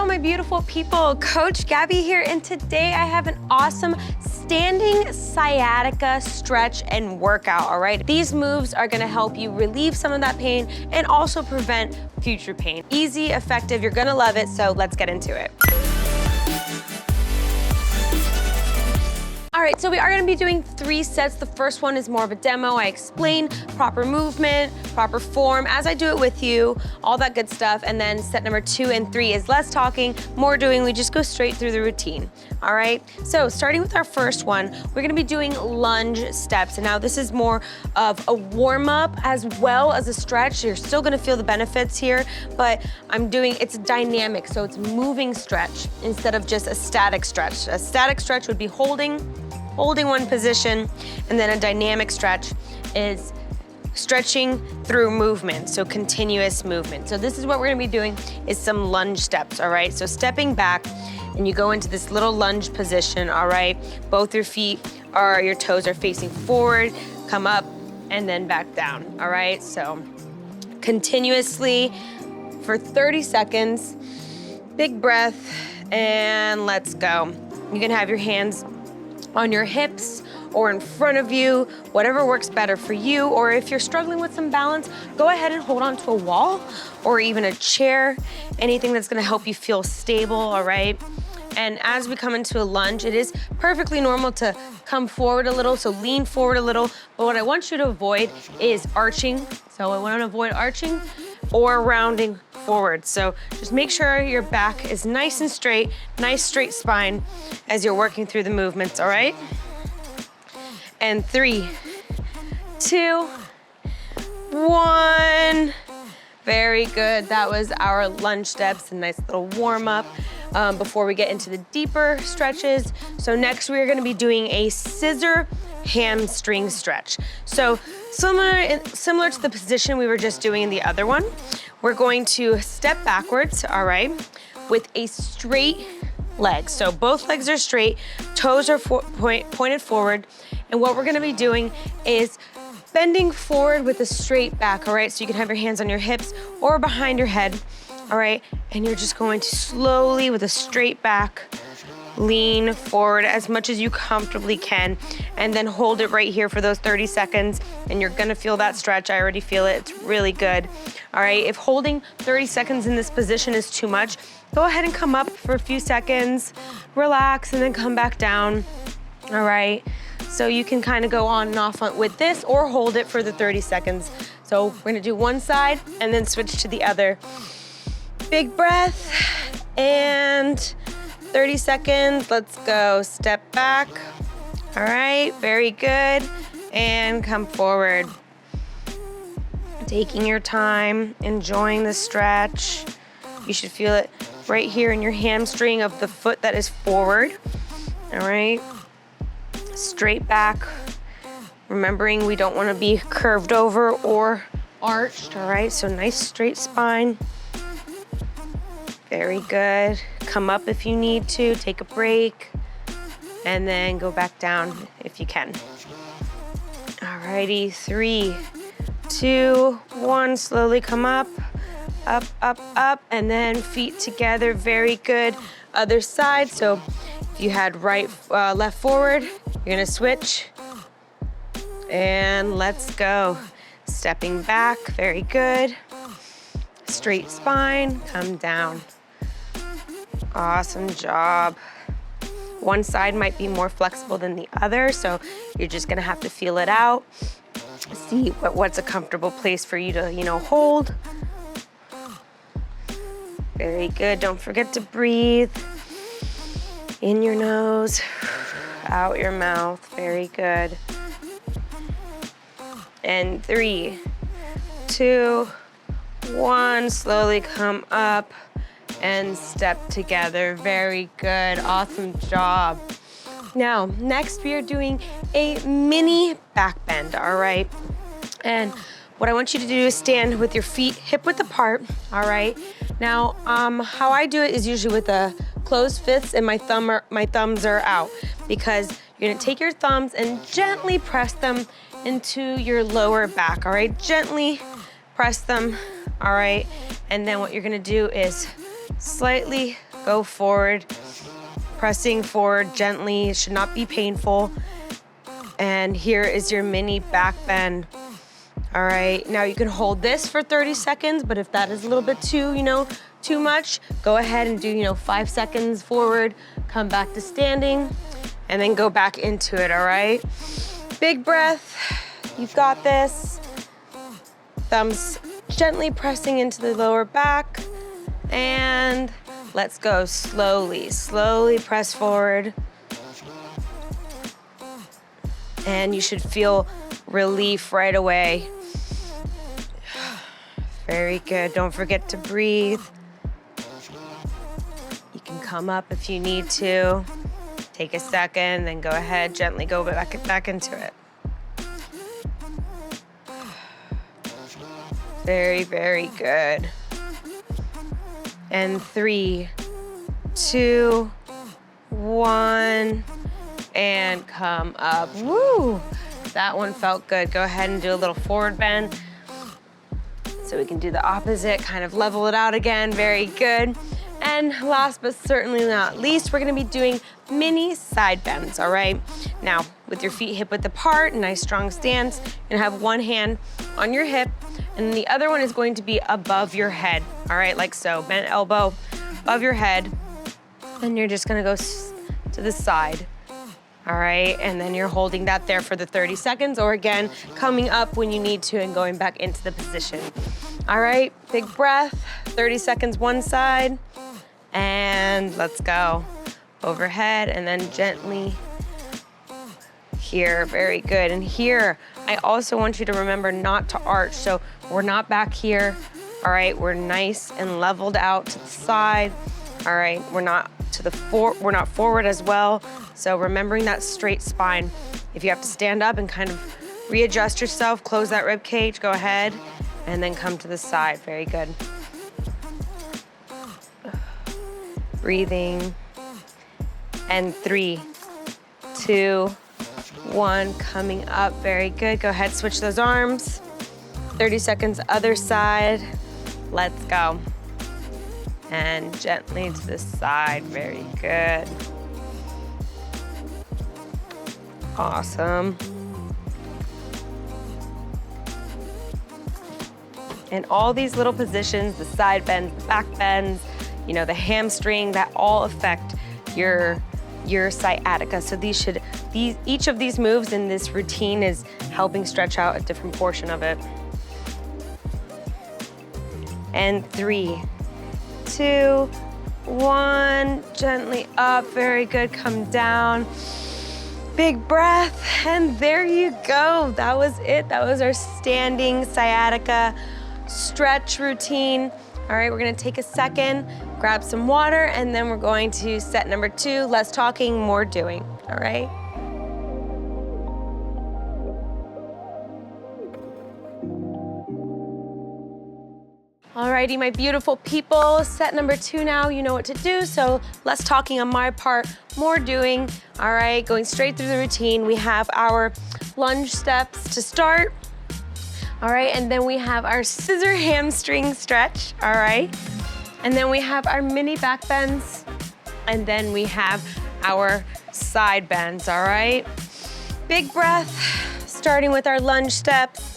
my beautiful people. Coach Gaby here, and today I have an awesome standing sciatica stretch and workout, all right? These moves are gonna help you relieve some of that pain and also prevent future pain. Easy, effective, you're gonna love it, so let's get into it. All right, so we are gonna be doing 3 sets. The first one is more of a demo. I explain proper movement, proper form, as I do it with you, all that good stuff. And then set number 2 and 3 is less talking, more doing. We just go straight through the routine, all right? So starting with our first one, we're gonna be doing lunge steps. And now this is more of a warm up as well as a stretch. You're still gonna feel the benefits here, but it's dynamic, so it's moving stretch instead of just a static stretch. A static stretch would be holding one position, and then a dynamic stretch is stretching through movement, so continuous movement. So this is what we're gonna be doing, is some lunge steps, all right? So stepping back, and you go into this little lunge position, all right? Both your toes are facing forward, come up, and then back down, all right? So continuously for 30 seconds, big breath, and let's go. You can have your hands on your hips or in front of you, whatever works better for you. Or if you're struggling with some balance, go ahead and hold onto a wall or even a chair, anything that's gonna help you feel stable, all right? And as we come into a lunge, it is perfectly normal to come forward a little, so lean forward a little. But what I want you to avoid is arching. So I wanna avoid arching or rounding forward. So just make sure your back is nice and straight, nice straight spine as you're working through the movements, all right? And 3, 2, 1. Very good. That was our lunge steps, a nice little warm up before we get into the deeper stretches. So next we're gonna be doing a scissor hamstring stretch. So similar to the position we were just doing in the other one, we're going to step backwards, all right, with a straight leg. So both legs are straight, toes are pointed forward, and what we're gonna be doing is bending forward with a straight back, all right? So you can have your hands on your hips or behind your head, all right? And you're just going to slowly, with a straight back, lean forward as much as you comfortably can, and then hold it right here for those 30 seconds, and you're gonna feel that stretch. I already feel it, it's really good. All right, if holding 30 seconds in this position is too much, go ahead and come up for a few seconds, relax, and then come back down, all right? So you can kind of go on and off with this or hold it for the 30 seconds. So we're gonna do one side and then switch to the other. Big breath, and 30 seconds, let's go. Step back, all right, very good, and come forward. Taking your time, enjoying the stretch. You should feel it right here in your hamstring of the foot that is forward, all right? Straight back, remembering we don't wanna be curved over or arched, all right? So nice straight spine. Very good. Come up if you need to, take a break, and then go back down if you can. Alrighty, 3, 2, 1, slowly come up, up, up, up, and then feet together, very good. Other side, so if you had left forward, you're gonna switch, and let's go. Stepping back, very good. Straight spine, come down. Awesome job. One side might be more flexible than the other, so you're just gonna have to feel it out. See what's a comfortable place for you to, hold. Very good. Don't forget to breathe. In your nose, out your mouth. Very good. And 3, 2, 1. Slowly come up and step together. Very good. Awesome job. Now, next we are doing a mini back bend, all right? And what I want you to do is stand with your feet hip-width apart, all right? Now, how I do it is usually with a closed fist and my thumbs are out, because you're gonna take your thumbs and gently press them into your lower back, all right? Gently press them, all right? And then what you're gonna do is slightly go forward, pressing forward gently. It should not be painful. And here is your mini back bend. All right, now you can hold this for 30 seconds, but if that is a little bit too much, go ahead and do, 5 seconds forward, come back to standing, and then go back into it, all right? Big breath, you've got this. Thumbs gently pressing into the lower back, and let's go slowly, slowly press forward. And you should feel relief right away. Very good. Don't forget to breathe. You can come up if you need to. Take a second, then go ahead, gently go back into it. Very, very good. And 3, 2, 1, and come up. Woo! That one felt good. Go ahead and do a little forward bend. So we can do the opposite, kind of level it out again. Very good. And last but certainly not least, we're gonna be doing mini side bends, all right? Now, with your feet hip width apart, nice strong stance, you're gonna have one hand on your hip, and the other one is going to be above your head, all right? Like so, bent elbow above your head, and you're just gonna go to the side. All right, and then you're holding that there for the 30 seconds, or again, coming up when you need to and going back into the position. All right, big breath, 30 seconds one side, and let's go. Overhead, and then gently here, very good. And here, I also want you to remember not to arch, so we're not back here, all right? We're nice and leveled out to the side, all right? We're not forward as well. So remembering that straight spine. If you have to stand up and kind of readjust yourself, close that rib cage, go ahead, and then come to the side. Very good. Breathing. And 3, 2, 1, coming up. Very good. Go ahead, switch those arms. 30 seconds, other side. Let's go. And gently to the side. Very good. Awesome. And all these little positions, the side bends, the back bends, the hamstring, that all affect your sciatica. So each of these moves in this routine is helping stretch out a different portion of it. And 3, 2, 1, gently up, very good, come down. Big breath, and there you go. That was it. That was our standing sciatica stretch routine. All right, we're gonna take a second, grab some water, and then we're going to set number 2, less talking, more doing, all right? Alrighty, my beautiful people, set number 2 now, you know what to do, so less talking on my part, more doing. All right, going straight through the routine, we have our lunge steps to start. All right, and then we have our scissor hamstring stretch, all right? And then we have our mini back bends, and then we have our side bends, all right? Big breath, starting with our lunge steps.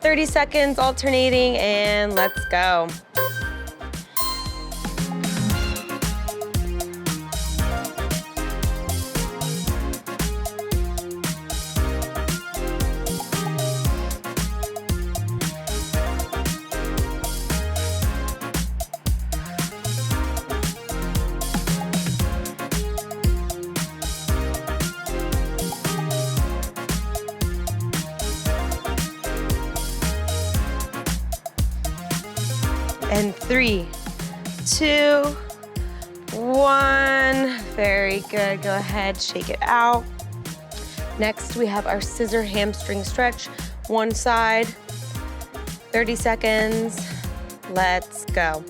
30 seconds alternating, and let's go. And 3, 2, 1. Very good. Go ahead, shake it out. Next, we have our scissor hamstring stretch. One side, 30 seconds. Let's go.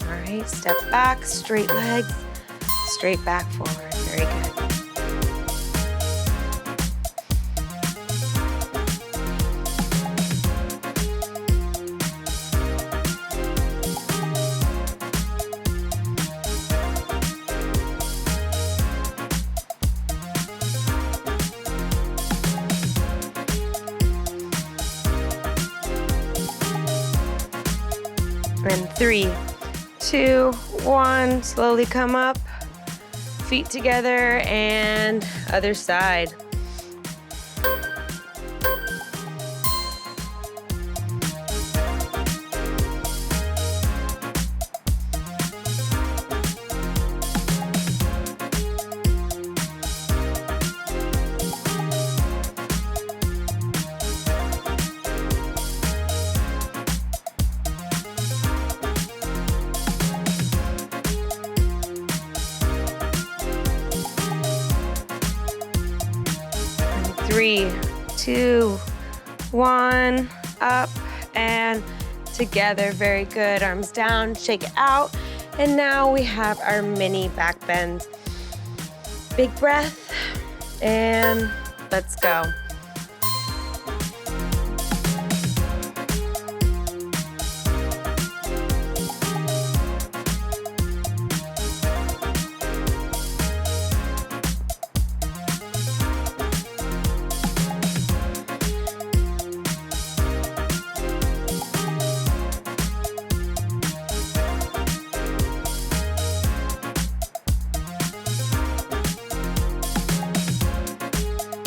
All right, step back, straight legs, straight back forward. Very good. And 3, 2, 1, slowly come up, feet together, and other side. And 3, 2, 1, up and together. Very good. Arms down, shake it out. And now we have our mini back bend. Big breath, and let's go.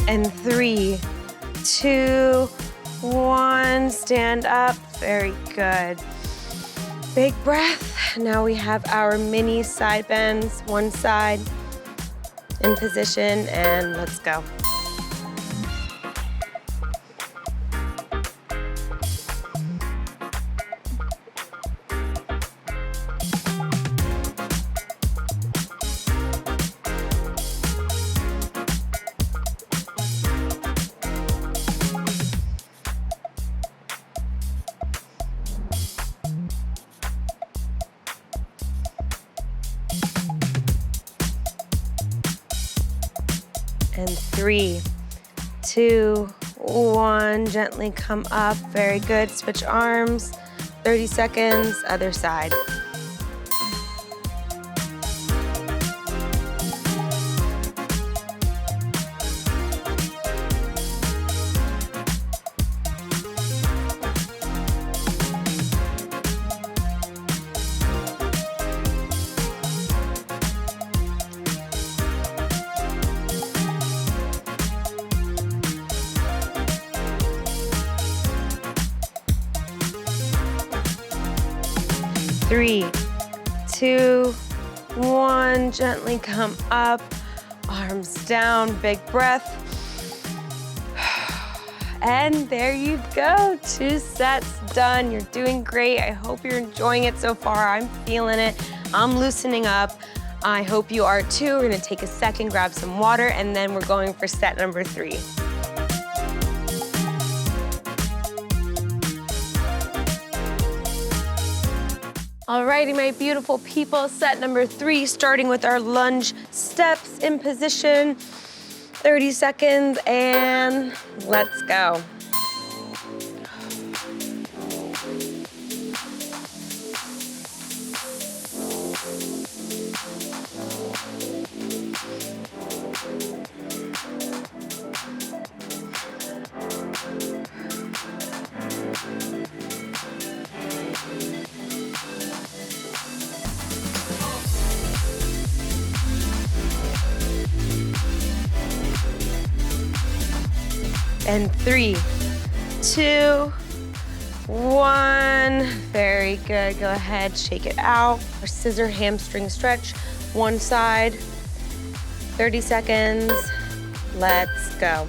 And 3, 2, 1, stand up. Very good. Big breath. Now we have our mini side bends, one side in position, and let's go. And 3, 2, 1, gently come up. Very good. Switch arms. 30 seconds, other side. Three, 2, 1, gently come up, arms down, big breath. And there you go, 2 sets done. You're doing great. I hope you're enjoying it so far. I'm feeling it. I'm loosening up. I hope you are too. We're gonna take a second, grab some water, and then we're going for set number 3. Alrighty, my beautiful people, set number 3, starting with our lunge steps in position. 30 seconds, and let's go. And 3, 2, 1. Very good. Go ahead, shake it out. Our scissor hamstring stretch, one side. 30 seconds. Let's go.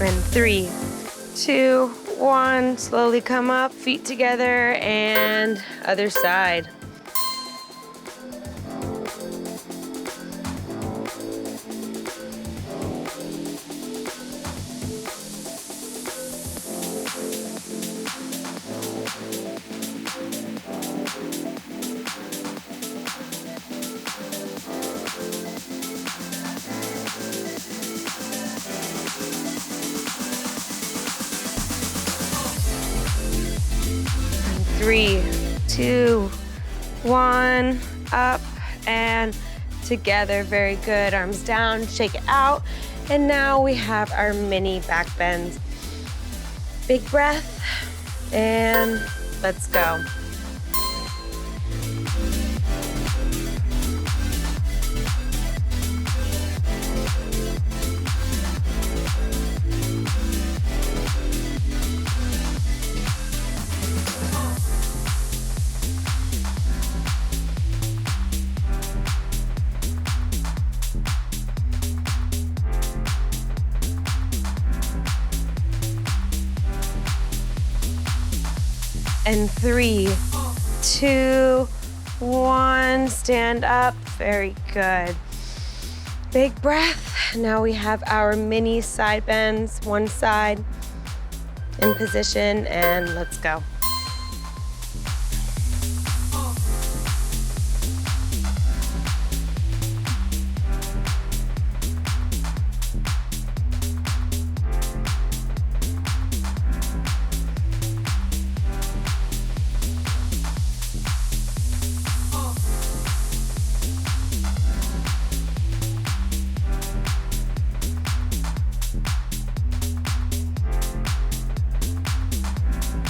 And 3, 2, 1, slowly come up, feet together, and other side. 3, 2, 1, up and together. Very good. Arms down, shake it out. And now we have our mini back bends. Big breath, and let's go. And 3, 2, 1, stand up. Very good. Big breath. Now we have our mini side bends, one side in position, and let's go.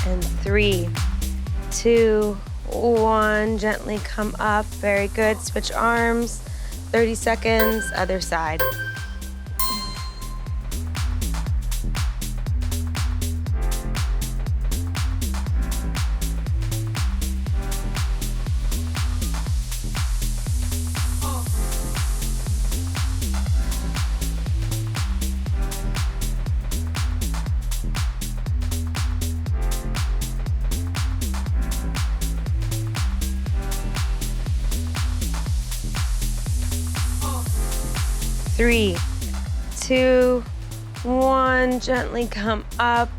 And 3, 2, 1, gently come up. Very good. Switch arms. 30 seconds, other side. Three, 2, 1, gently come up.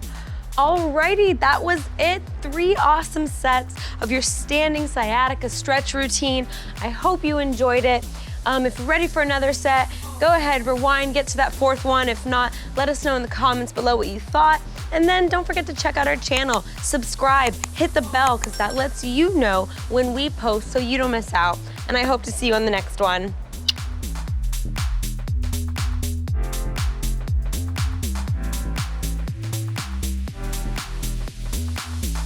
Alrighty, that was it. 3 awesome sets of your standing sciatica stretch routine. I hope you enjoyed it. If you're ready for another set, go ahead, rewind, get to that 4th one. If not, let us know in the comments below what you thought. And then don't forget to check out our channel, subscribe, hit the bell, because that lets you know when we post so you don't miss out. And I hope to see you on the next one.